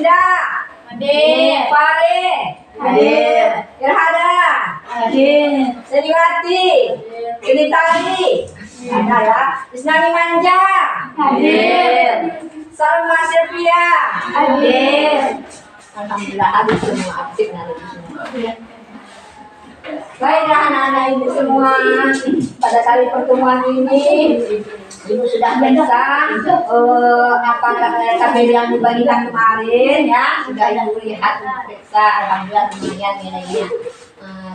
Hamida. Hadir. Fare. Hadir. Irhada. Hadir. Seniwati. Genitali. Ada ya. Isnani Manja. Hadir. Salma Sylvia. Hadir. Alhamdulillah hadir semua, aktif nanti semua. Baiklah anak-anak ibu semua, pada kali pertemuan ini ibu sudah periksa apa KBB yang dibagikan kemarin ya, sudah ibu lihat periksa, alhamdulillah lumayan nilainya.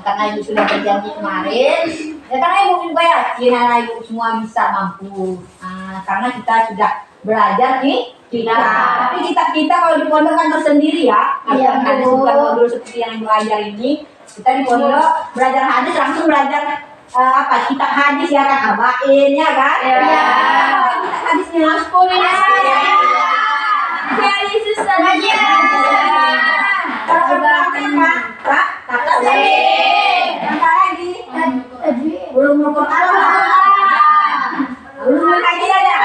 Karena ibu sudah berjanji kemarin, ya karena ibu juga yakin anak ibu semua bisa mampu. Karena kita sudah belajar nih kita, tapi kita kalau di pondok kan tersendiri ya, ada bukan modul seperti yang ibu ajar ini. Kita di pondok belajar hadis langsung belajar apa kitab hadis ya kan, abain ya kan? Iya. Kitab hadisnya langsung ya. Jadi susah aja. Kalau udah kakak lagi. Belum mau belum lagi ada.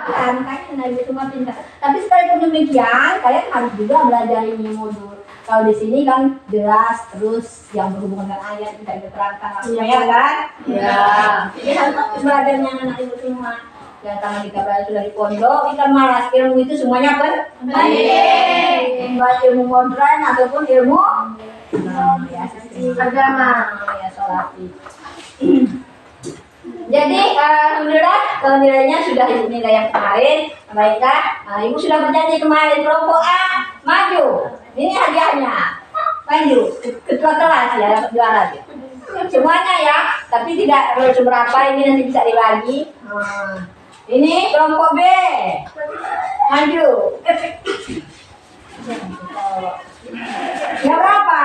Makanya ibu semua pintar. Tapi sekalipun demikian, kalian harus juga belajar ini modul. Kalau di sini kan jelas terus yang berhubungan dengan ayat bisa diterangkan langsung ya kan? Iya. Jadi harus belajarnya anak ibu semua. Dan karena kita belajar dari pondok, kita malas ilmu itu semuanya penting. Baik ilmu modern ataupun ilmu agama, ya sholati. Jadi alhamdulillah nilainya sudah ibu nilai yang kemarin. Baiklah, ibu sudah berjanji kemarin kelompok A maju. Ini hadiahnya. Maju ketua kelas ya, dapat juara dia. Semuanya ya, tapi tidak seberapa, ini nanti bisa dibagi. Ini kelompok B maju. Ya berapa?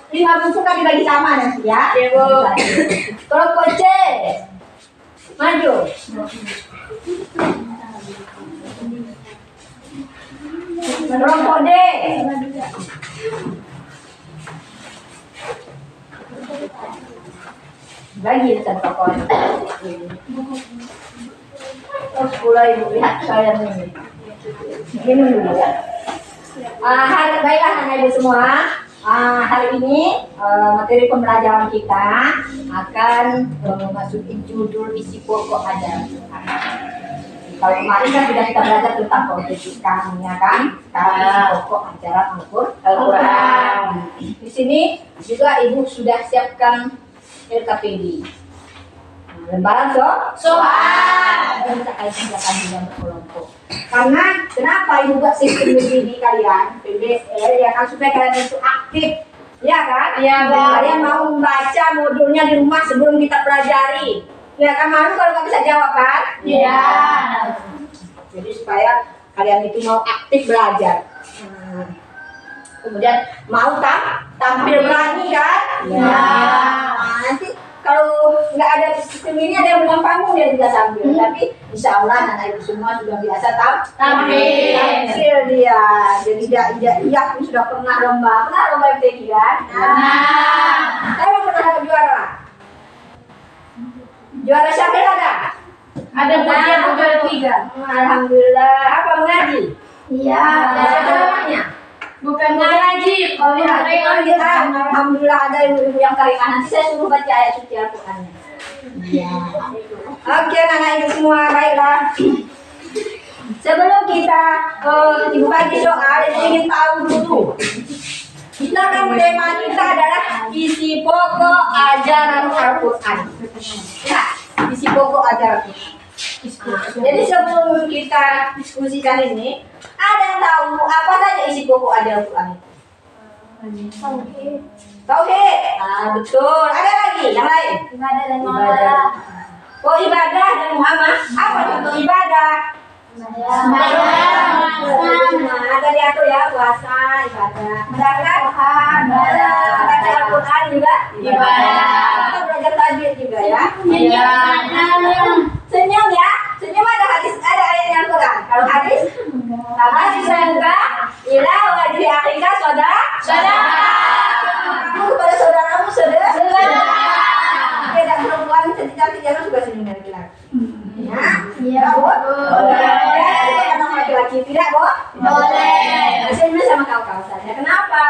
5 buku kan dibagi sama nanti ya. Iya Bu. Kelompok C maju. Kelompok D bagi satu pokoknya. Terus mulai ibu lihat saya ini. Ini dulu ya. Baiklah anak ibu semua. Hari ini materi pembelajaran kita akan memasuki judul isi pokok ajaran Tuhan. Kalau kemarin kan sudah kita belajar tentang keutamaannya ya kan, sekarang isi pokok ajaran Al-Quran. Di sini juga ibu sudah siapkan LKPD. Lembaran soal. Kita kerjakan juga berkelompok. Karena kenapa ibu buat sistem PBB kalian, PBL ya kan, supaya kalian itu aktif, ya kan? Iya. Kalian mau membaca modulnya di rumah sebelum kita pelajari, ya kan? Malu kalau nggak bisa jawab kan? Iya. Jadi supaya kalian itu mau aktif belajar. Kemudian mau tampil berani kan? Iya. Nanti kalau nggak ada sistem ini, ada yang bilang panggung dia tidak tampil, tapi insya Allah anak ibu semua sudah biasa tampil dia. Jadi dia pun sudah pernah lomba MTQ kan? Saya pernah dapat juara. Juara siapa yang ada? Ada juara 3. Alhamdulillah. Apa mengaji? Iya. Namanya? Bukan mengaji, alhamdulillah ada ibu-ibu yang karimah. Nanti saya suruh baca ayat suci Al-Qurannya. Iya. Oke, anak ibu semua, baiklah. Sebelum kita ibu bagi soal, ingin tahu dulu. Kita kan tema kita adalah isi pokok ajaran Al-Quran. Ya, isi pokok ajaran Al-Quran. Jadi sebelum kita diskusikan ini, ada yang tahu apa saja isi pokok ajaran Al-Quran itu? Tauhid. Betul. Ada lagi yang lain? Ibadah dan muamalah. Oh, ibadah dan muamalah. Apa contoh ibadah? Ada diatur ya, puasa, ibadah. Sedangkan baca Al-Quran juga ibadah. Kita belajar tajwid juga ya. Iya. Senyum ya. Senyum ada hadis, ada ayat Al-Quran. Kalau hadis, semoga ila wajhi akhika saudara. Kamu kepada saudaramu saudara. Beda perempuan cantik-cantik jangan suka senyum dari laki-laki. Ya, iya, Bu. Boleh. Laki-laki tidak, Bu? Boleh. kawasannya. Kenapa?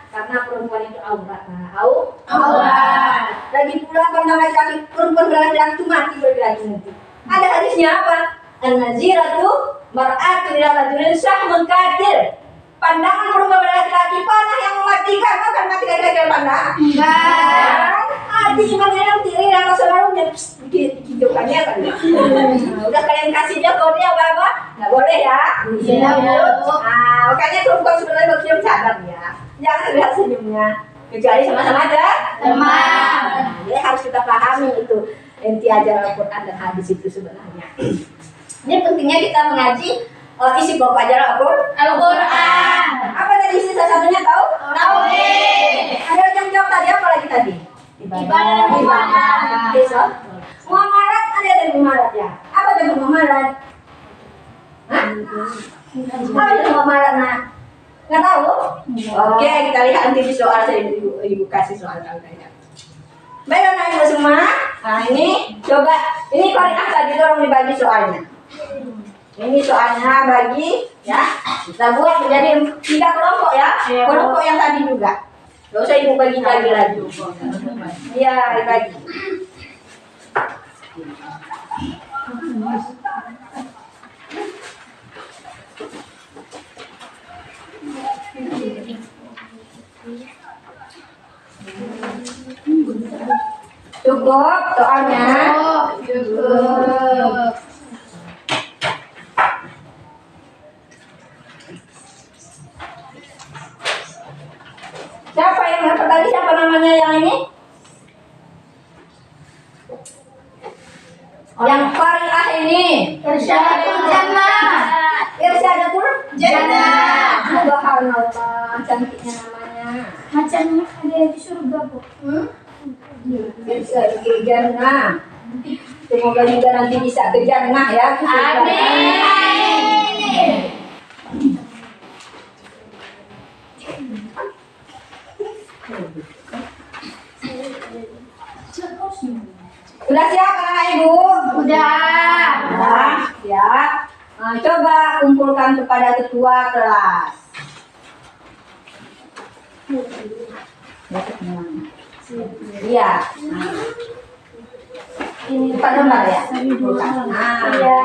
Karena perempuan itu aurat. Nah, Aurat. Lagi pula karena laki-laki perempuan berlaki-laki itu mati berlaki nanti. Ada hadisnya apa? An-naziratu mar'atu ila rajulin sahmun qatil. Pandangan perempuan berlaki-laki panah yang mematikan, akan mati gara-gara pandangan. Enggak. Hati cuma yang tiri yang selalu dihidupkannya kan. Udah kalian kasih dia kode apa? Nggak boleh ya. Iya, Bu. Nah, makanya perempuan sebenarnya bersenyum sadar ya. Jangan lihat senyumnya. Kecuali sama-sama ada Teman. Nah, jadi harus kita pahami itu inti ajaran Al-Quran dan hadis itu sebenarnya. Ini pentingnya kita mengaji isi pokok ajaran Al-Quran. Apa tadi isi salah satunya tahu? Tauhid. Ada yang jawab tadi apa lagi tadi? Ibadah. Besok. Muamalat ada dari muamalat ya. Apa dari muamalat? Hah? Apa dari muamalat nah? Nggak tahu? Oke, kita lihat nanti di soal saya ibu kasih soal kalian. Baik anak ibu semua. Nah ini coba ini Qari'ah tadi tolong dibagi soalnya. Ini soalnya bagi ya. Kita buat menjadi 3 kelompok ya. Kelompok yang tadi juga. Gak usah ibu bagi lagi. Iya, dibagi. Cukup soalnya. Cukup. Siapa yang dapat tadi? Siapa namanya yang ini? Yang Qari'ah ini. Irsyadatul Jannah. Irsyadatul Jannah. Subhanallah, cantiknya namanya. Macam ada di surga, Bu. Irsyadatul Jannah. Semoga juga nanti bisa ke Jannah ya. Amin. Sudah siap anak ibu? Udah. Sudah siap. Nah, coba kumpulkan kepada ketua kelas. Iya. Ini 4 lembar ya? Kumpulkan. Nah, Iya.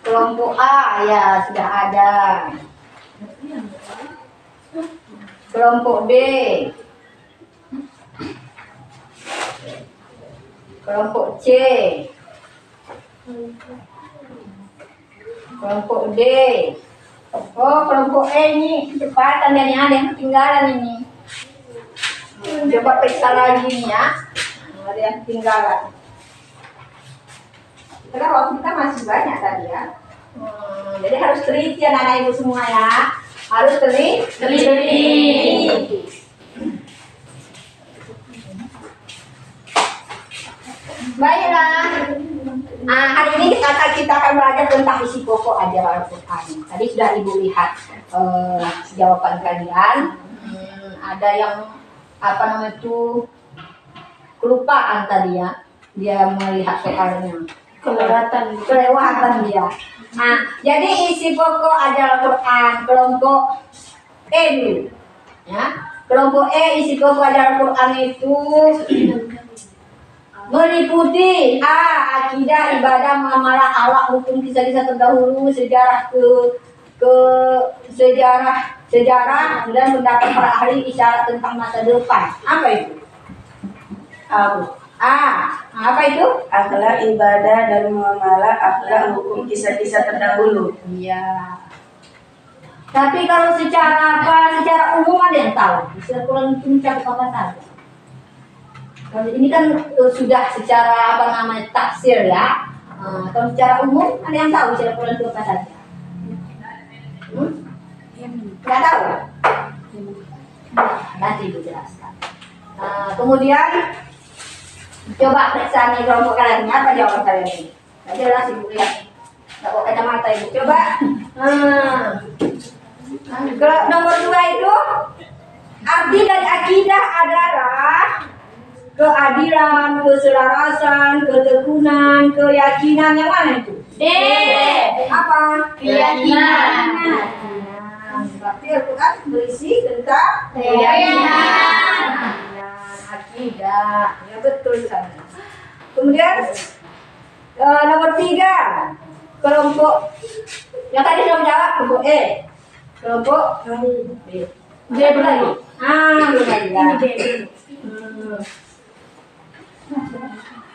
Kelompok A ya sudah ada. Kelompok B. Kelompok C. Kelompok D. Oh, kelompok E ini kecepatan dan ada yang ketinggalan ini. Coba periksa lagi nih ya. Ada yang ketinggalan. Karena waktu kita masih banyak tadi ya. Jadi harus teliti ya anak ibu semua ya. Harus teliti. Baiklah. Hari ini kita akan belajar tentang isi pokok ajaran Al-Quran. Tadi sudah ibu lihat jawaban kalian. Ada yang apa namanya itu kelupaan tadi ya. Dia melihat soalnya. Kelewatan dia. Nah, jadi isi pokok ajaran Al-Quran kelompok E dulu. Ya. Kelompok E isi pokok ajaran Al-Quran itu meliputi akidah, ibadah, muamalah, akhlak, hukum, kisah-kisah terdahulu, sejarah sejarah dan pendapat para ahli, isyarat tentang masa depan. Apa itu? Apa itu? Akhlak, ibadah, dan muamalah, akhlak, hukum, kisah-kisah terdahulu. Iya. Tapi kalau secara umum ada yang tahu. Istilah Quran itu mencakup apa saja? Kalau ini kan sudah secara apa namanya tafsir ya. Kalau secara umum ada yang tahu istilah Quran itu apa saja? Nggak tahu. Nanti dijelaskan. Kemudian coba periksa nih kelompok kalian, apa jawaban kalian ini? Nggak jelas ibu lihat. Tak bawa kacamata ibu. Coba. Ke nomor 2 itu arti dari akidah adalah keadilan, keselarasan, ketekunan, keyakinan. Yang mana itu? D. Apa? Keyakinan. Berarti Al-Quran berisi tentang Keyakinan. Akidah. Ya betul kan. Kemudian nomor 3 kelompok yang tadi sudah menjawab, kelompok E. Kelompok B. Belum lagi. Belum lagi.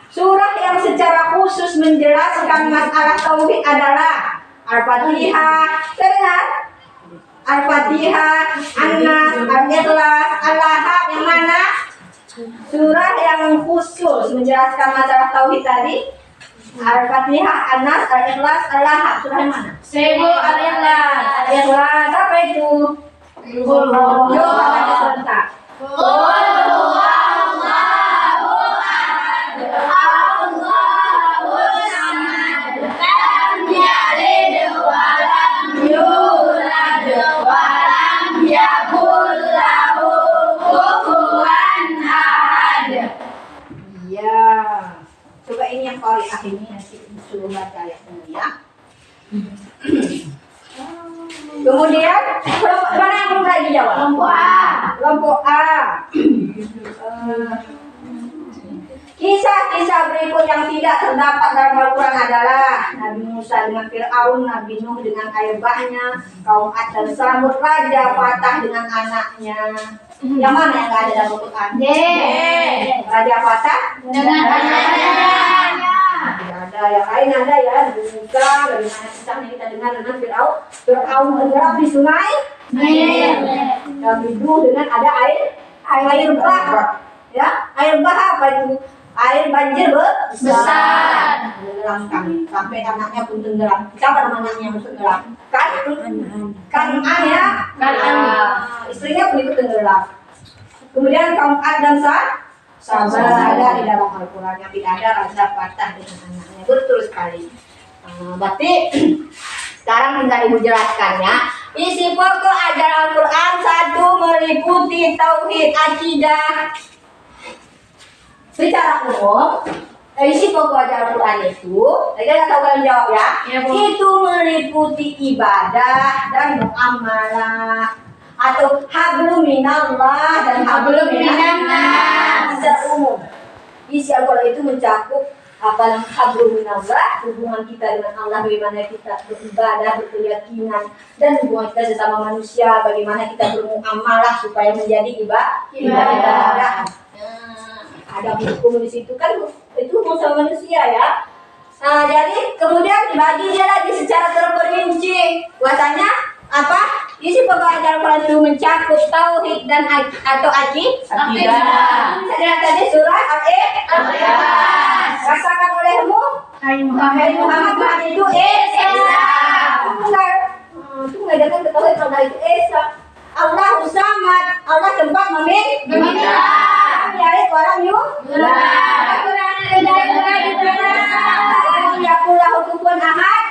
Surah yang secara khusus menjelaskan masalah tauhid adalah Al-Fatihah. Dengar? Al-Fatihah, An-Nas, Al-Ikhlas, Al-Lahab. Yang mana? Surah yang khusus menjelaskan masalah tauhid tadi Al-Fatihah, An-Nas, Al-Ikhlas, Al-Lahab. Surah yang mana? Seribu Al-Ikhlas. Al-Ikhlas. Apa itu? Yuk, baca sebentar. Iya. Coba ini yang paling akhirnya nanti suruh baca ayat ini ya. Kemudian mana yang belum lagi jawab? Kelompok A. Kelompok A. Kisah-kisah berikut yang tidak terdapat dalam Al-Quran adalah Nabi Musa dengan Fir'aun, Nabi Nuh dengan air bahnya, kaum Ad dan Samud, Raja Fatah dengan anaknya. Yang mana yang nggak ada dalam Al-Quran? D. Raja Fatah Dengan anaknya. tidak ada. Yang lain ada ya. Nabi Musa, bagaimana kisahnya kita dengar dengan Fir'aun tenggelam di sungai Nil. Nabi Nuh dengan ada air bah. Ya, air bah apa itu? Air banjir Besar. Tenggelamkan sampai anaknya pun tenggelam. Siapa nama anaknya yang tenggelam? Kan'an ya. Kan'an. Istrinya pun ikut tenggelam. Kemudian kaum Ad dan Sabar ada di dalam Al-Quran yang tidak ada Raja Fatah dengan anaknya. Betul sekali. Berarti sekarang tinggal ibu jelaskan ya. Isi pokok ajaran Al-Quran 1 meliputi tauhid akidah. Secara umum, isi pokok ajaran Al-Quran itu, saya nggak tahu kalian jawab ya. Ya, Bu. Itu meliputi ibadah dan muamalah atau hablum minallah dan hablum minannas. Secara umum, isi Al-Quran itu mencakup apa hablum minallah, hubungan kita dengan Allah, bagaimana kita beribadah, berkeyakinan, dan hubungan kita sesama manusia, bagaimana kita bermuamalah supaya menjadi ibadah. Ada hukum di situ kan, itu hukum sama manusia ya. Jadi kemudian dibagi dia lagi secara terperinci. Bahwasanya apa? Isi pokok ajaran Al-Quran itu mencakup tauhid dan atau akidah. Saya tadi surah Al-Ikhlas. Rasakan olehmu, Hai wahai Muhammad, Tuhan itu Esa. Benar. Itu nggak datang ke tauhid Allah itu Esa. Allah Samad, Allah tempat meminta. Dari orang yuk. Tidak pula hukum ahad.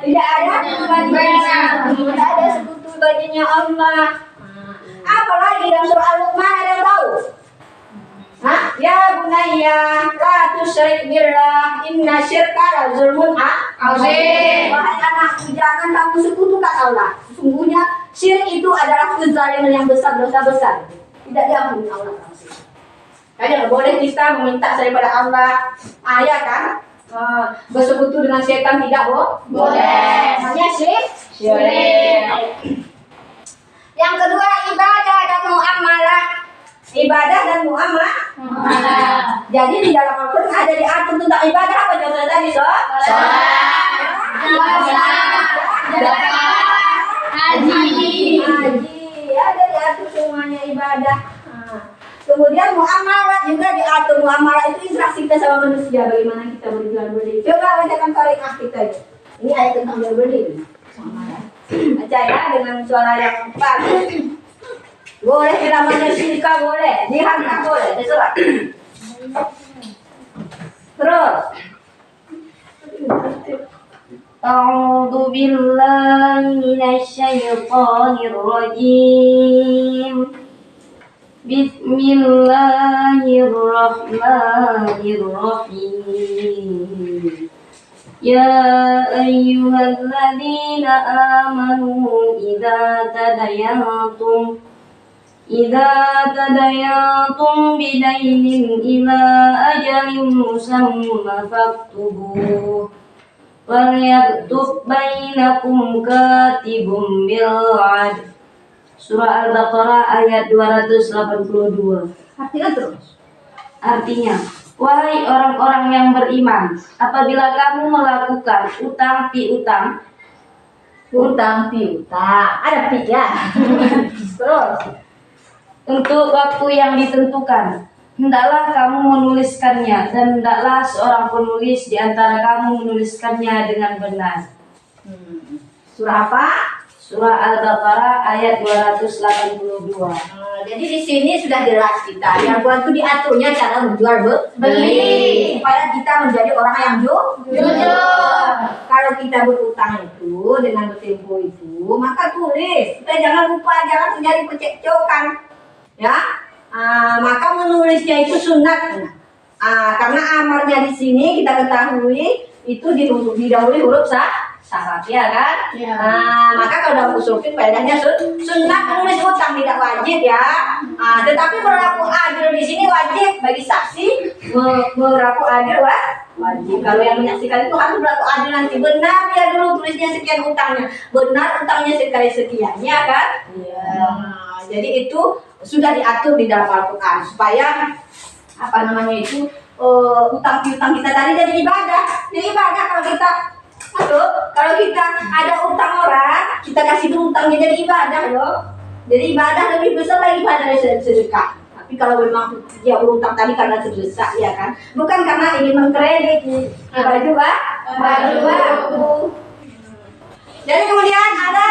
Tidak ada tidak ada sekutu baginya Allah. Apalagi dalam surah Al-Luqman ada yang tahu? Ya bunayya la tusyrik billah inna syirka la zulmun azim. Wahai anakku, jangan kamu sekutukan Allah. Sesungguhnya syirik itu adalah kezaliman yang besar, dosa besar. Tidak diampuni Allah. Jadi boleh kita meminta daripada Allah. Ya kan? Bersekutu dengan setan tidak boleh. Namanya syirik. Yang kedua ibadah dan muamalah. Ibadah dan muamalah. Jadi di dalam Al-Quran ada diatur tentang ibadah apa contohnya tadi haji. Ada diatur semuanya ibadah. Kemudian muamalah juga diatur. Muamalah itu interaksi kita sama manusia, bagaimana kita berjual beli. Coba bacakan tarikhah kita ini. Ini ayat tentang jual beli. Baca ya dengan suara yang bagus. Boleh namanya syirka boleh, dihantar boleh, terserah. Terus أعوذ بالله من الشيطان الرجيم. بسم الله الرحمن الرحيم. يا أيها الذين آمنوا إذا تدينتم بدين إلى أجل مسمى فاكتبوه وليكتب بينكم كاتب بالعدل. Surah Al-Baqarah ayat 282. Artinya terus. Artinya, wahai orang-orang yang beriman, apabila kamu melakukan utang piutang, Ada pi ya. Terus. untuk waktu yang ditentukan, hendaklah kamu menuliskannya, dan hendaklah seorang penulis di antara kamu menuliskannya dengan benar. Surah apa? Surah Al-Baqarah ayat 282. Jadi di sini sudah jelas kita. Yang buat itu diaturnya cara menjual beli supaya kita menjadi orang yang jujur. Kalau kita berutang itu dengan bertempo itu, maka tulis. Kita jangan lupa, jangan terjadi percekcokan. Ya, maka menulisnya itu sunat. Karena amarnya di sini kita ketahui itu didahului huruf syarat, ya kan? Ya. Maka kalau dalam usul fiqh faedahnya sunnah menulis utang tidak wajib ya. Tetapi berlaku adil di sini wajib bagi saksi berlaku adil wajib. Kalau yang menyaksikan itu harus berlaku adil nanti. Benar ya dulu tulisnya sekian utangnya, benar utangnya sekali sekian, ya kan? Ya. Jadi itu sudah diatur di dalam Al-Quran supaya utang piutang kita tadi jadi ibadah. Jadi ibadah kalau kita ada utang orang, kita kasih berutangnya jadi ibadah loh. Jadi ibadah lebih besar lagi pada sedekah. Tapi kalau memang dia berutang tadi karena terdesak, ya kan, bukan karena ingin mengkredit baju. Jadi kemudian ada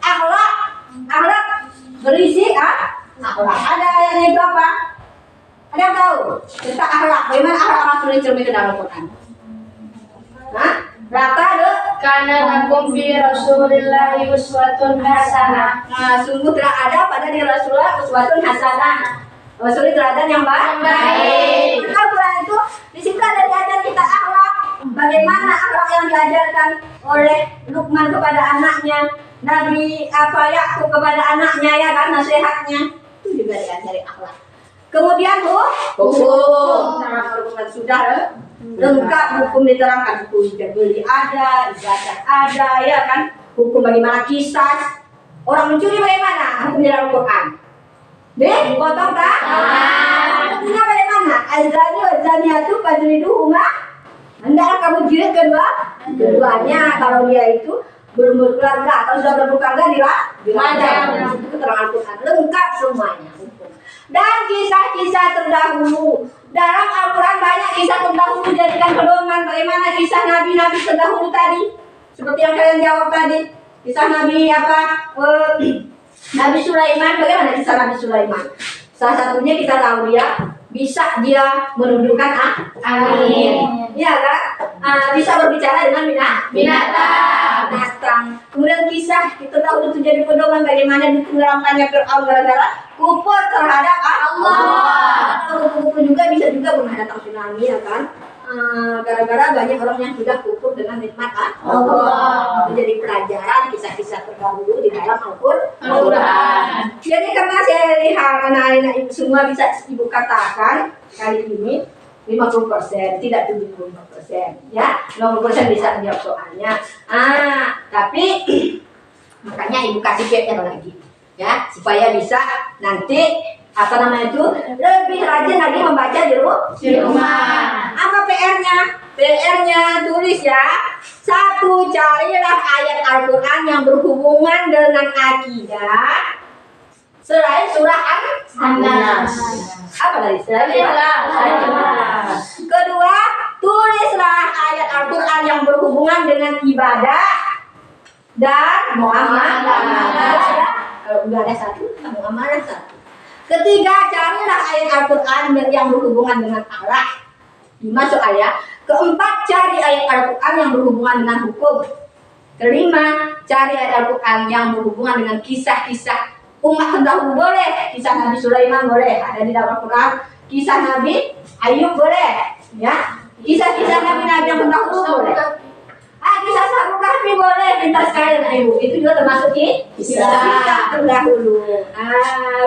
akhlak berisi akhlak. Ada ayatnya itu apa? Ada yang tahu tentang akhlak? Bagaimana akhlak Rasul dicermin ke dalam Al-Quran? Karena lakum fi Rasulillahi uswatun hasanah. Sungguh telah ada pada diri Rasulullah uswatun hasanah. Rasul teladan yang baik. Maka Al-Quran itu di situ ada diajar kita akhlak. Bagaimana akhlak yang diajarkan oleh Luqman kepada anaknya, Nabi Yakub kepada anaknya, ya kan, nasihatnya itu juga diajari akhlak. Kemudian hukum. Dalam Al-Quran sudah lengkap hukum diterangkan, hukum jual beli ada, ibadah ada, ya kan, hukum bagaimana kisah orang mencuri bagaimana hukum di dalam Al-Quran. Potong tak? Hukumnya bagaimana? Al-zani wa zaniyatu fajliduhuma. Hendaklah kamu jilid keduanya kalau dia itu belum berkeluarga atau sudah berkeluarga dirajam. Itu keterangan Al-Quran lengkap semuanya. Dan kisah-kisah terdahulu dalam Al-Quran banyak kisah terdahulu jadikan pedoman. Bagaimana kisah nabi-nabi terdahulu tadi, seperti yang kalian jawab tadi, kisah Nabi Nabi Sulaiman. Bagaimana kisah Nabi Sulaiman? Salah satunya kita tahu bisa dia menundukkan angin, ya kan? Bisa berbicara dengan binatang. Kemudian kisah kita tahu itu jadi pedoman bagaimana ditenggelamkannya Fir'aun gara-gara kufur terhadap Allah. Kupu-kupu juga bisa menghadap tsunami, ya kan? Gara-gara banyak orang yang sudah kufur dengan nikmat Allah. Itu jadi pelajaran kisah-kisah terdahulu di dalam Al-Quran. Jadi karena saya lihat anak-anak ibu semua bisa ibu katakan kali ini 50%, tidak 75%, ya 50% bisa menjawab soalnya. Tapi makanya ibu kasih PR lagi, ya, supaya bisa nanti lebih rajin lagi membaca di rumah. Apa PR-nya? PR-nya tulis ya. 1, carilah ayat Al-Quran yang berhubungan dengan akidah selain surah An-Nas. Apa tadi? Kedua, tulislah ayat Al-Quran yang berhubungan dengan ibadah dan muamalah. Kalau udah ada satu, muamalah satu. Ketiga, carilah ayat Al-Quran yang berhubungan dengan akhlak. 5 soal ya. Keempat, cari ayat Al-Quran yang berhubungan dengan hukum. Kelima, cari ayat Al-Quran yang berhubungan dengan kisah-kisah umat terdahulu boleh. Kisah Nabi Sulaiman boleh, ada di dalam Al-Quran. Kisah Nabi Ayub boleh, ya. Kisah-kisah Nabi-Nabi yang terdahulu boleh. Kisah Ashabul Kahfi boleh, pintar sekali anak ibu. Itu juga termasuk kisah terdahulu.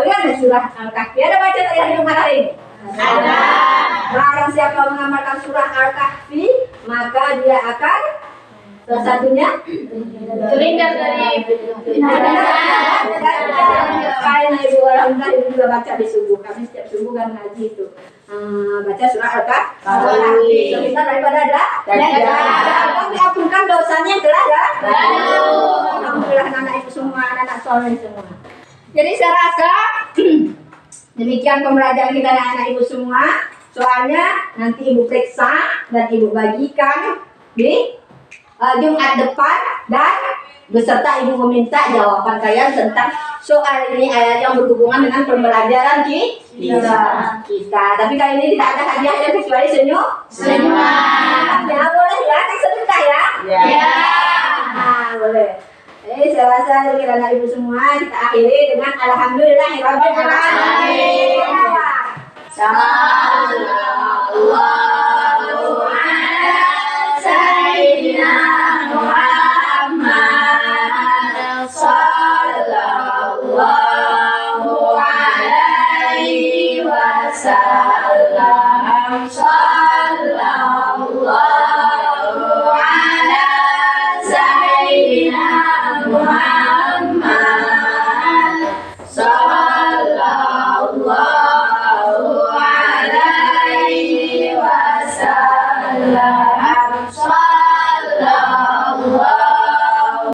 Lihat surah Al-Kahfi. Ada baca tak yang Jumat hari ini? Ada. Barang siapa mengamalkan surah Al-Kahfi, maka dia akan salah satunya Terhindar dari Kain ibu, alhamdulillah ibu juga baca di subuh. Kami setiap subuh kan ngaji itu. Baca surah Al-Kahfi. Terhindar daripada dajjal. Diampunkan dosanya yang telah alhamdulillah anak ibu semua, anak soleh semua. Jadi saya rasa demikian pembelajaran kita anak ibu semua. Soalnya nanti ibu periksa dan ibu bagikan di Jumat depan dan beserta ibu meminta jawaban kalian tentang soal ini, ayat yang berhubungan dengan pembelajaran kita. Tapi kali ini tidak ada hadiahnya kecuali senyum. Ya boleh ya, kan sedekah ya. Ya. Boleh. Saya rasa dari anak ibu semua kita akhiri dengan alhamdulillahirabbil alamin. Sallallahu ala sayyidina Muhammad sallallahu alaihi wasallam. Sallallahu ala sayyidina